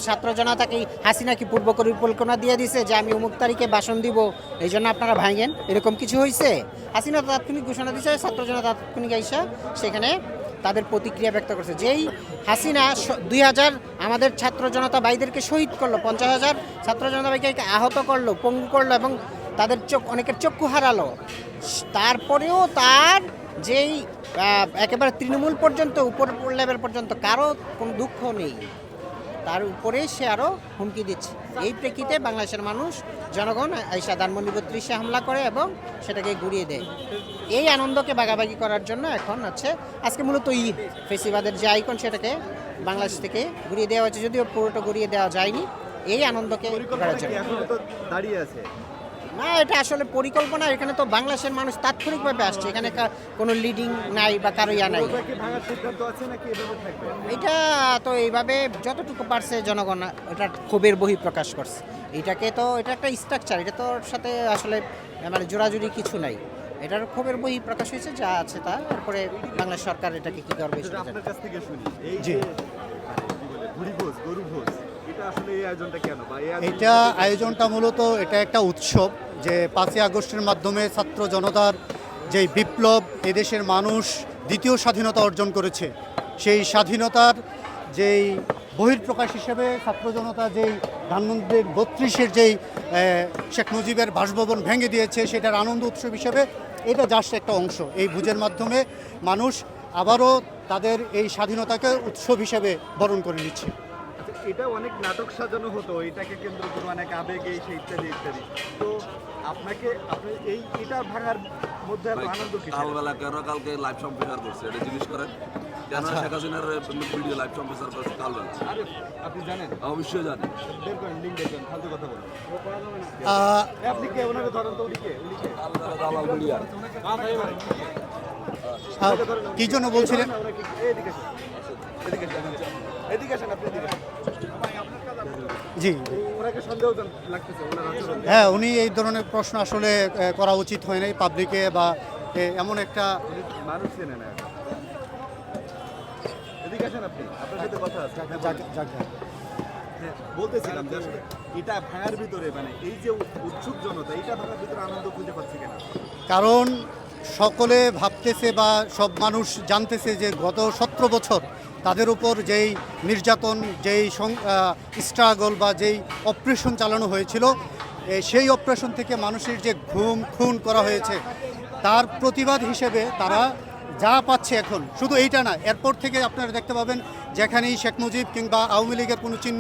ছাত্র জনতাকে হাসিনা কি পূর্ব পরিকল্পনা দিয়ে দিছে যে আমি অমুক তারিখে ভাষণ দিব, এই জন্য আপনারা ভাঙেন, এরকম কিছু হয়েছে? হাসিনা তাৎক্ষণিক ঘোষণা দিচ্ছে, ছাত্র জনতা তাৎক্ষণিক আইসা সেখানে তাদের প্রতিক্রিয়া ব্যক্ত করছে। যেই হাসিনা 2000 আমাদের ছাত্র জনতা ভাইদেরকে শহীদ করলো, 50,000 ছাত্র জনতা ভাইকে আহত করলো, পঙ্গু করলো এবং তাদের অনেকের চক্ষু হারালো, তারপরেও তার যেই একেবারে তৃণমূল পর্যন্ত উপর লেভেল পর্যন্ত কারো কোনো দুঃখ নেই, তার উপরে সে আরও হুমকি দিচ্ছে। এই প্রেক্ষিতে বাংলাদেশের মানুষ জনগণ এই ধানমন্ডি 32-এ হামলা করে এবং সেটাকে ঘুরিয়ে দেয়। এই আনন্দকে ভাগাভাগি করার জন্য এখন হচ্ছে আজকে মূলত ঈদ, ফেসিবাদের যে আইকন সেটাকে বাংলাদেশ থেকে ঘুরিয়ে দেওয়া হয়েছে, যদিও পুরোটা ঘুরিয়ে দেওয়া যায়নি। এই আনন্দকে করার জন্য দাঁড়িয়ে আছে না, এটা আসলে পরিকল্পনা। এখানে তো বাংলাদেশের মানুষ তাৎক্ষণিকভাবে আসছে, এখানে কোনো লিডিং নাই বা কারো ইয়া নাই। এটা তো এইভাবে যতটুকু পারছে জনগণ এটা ক্ষোভের বহিঃপ্রকাশ করছে। এটাকে তো এটা একটা স্ট্রাকচার, এটা তোর সাথে আসলে মানে জোরাজুরি কিছু নাই। এটার ক্ষোভের বহিঃপ্রকাশ হয়েছে, যা আছে তা। তারপরে বাংলাদেশ সরকার এটাকে কি করবে আপনার কাছ থেকে শুনি। এই যে ভুরিভোজ, গরুভোজ, এটা আসলে এই আয়োজনটা কেন? এটা আয়োজনটা মূলত এটা একটা উৎসব, যে 5ই আগস্টের মাধ্যমে ছাত্র জনতার যেই বিপ্লব, এদেশের মানুষ দ্বিতীয় স্বাধীনতা অর্জন করেছে, সেই স্বাধীনতার যেই বহিঃপ্রকাশ হিসেবে ছাত্র জনতা যেই ধানমন্ডি 32-এর যেই শেখ মুজিবের বাসভবন ভেঙে দিয়েছে, সেটার আনন্দ উৎসব হিসেবে এটা জাস্ট একটা অংশ। এই ভোজের মাধ্যমে মানুষ আবারও তাদের এই স্বাধীনতাকে উৎসব হিসেবে বরণ করে নিচ্ছে। এটা অনেক নাটক সাজানো হতো, এটাকে কেন্দ্র করে অনেক আবেগ, এই সেই ইত্যাদি ইত্যাদি। তো আপনাকে এটা ভাঙার মধ্যে আনন্দ কি? কালবেলা কেন কালকে লাইভ সম্প্রচার করছে এটা জিজ্ঞেস করেন কেন? শেখ হাসিনার ভিডিও লাইভ সম্প্রচার করছে কালবেলা। আরে আপনি জানেন? অবশ্যই জানি। বের করেন, লিঙ্ক দেখবেন, ফালতু কথা বলেন। আপনি কে ওনাকে ধরেন তো, উনিকে কালবেলা দালাল মিডিয়া কি জন্য বলছিলেন? এদিকে আসেন, এদিকে আসেন, আপনি এদিকে আসেন। জি, ওনাকে সন্দেহ লাগতেছে ওনার আচরণ। হ্যাঁ, উনি এই ধরনের প্রশ্ন আসলে করা উচিত হয় নাই পাবলিকে, বা এমন একটা মানুষ চেনে না। এদিকে আসেন, আপনি, আপনার সাথে কথা আছে। হ্যাঁ, বলতেছিলাম যে আসলে এটা ভাঙার ভিতরে মানে এই যে উৎসুক জনতা, এটা ভাঙার ভিতরে আনন্দ খুঁজে পাচ্ছে কেন? কারণ সকলে ভাবতেছে বা সব মানুষ জানতেছে যে গত 17 বছর তাদের উপর যেই নির্যাতন, যেই স্ট্রাগল বা যেই অপারেশন চালানো হয়েছিল, সেই অপারেশন থেকে মানুষের যে খুন করা হয়েছে, তার প্রতিবাদ হিসেবে তারা যা পাচ্ছে এখন, শুধু এইটা না, এরপর থেকে আপনারা দেখতে পাবেন যেখানেই শেখ মুজিব কিংবা আওয়ামী লীগের কোনো চিহ্ন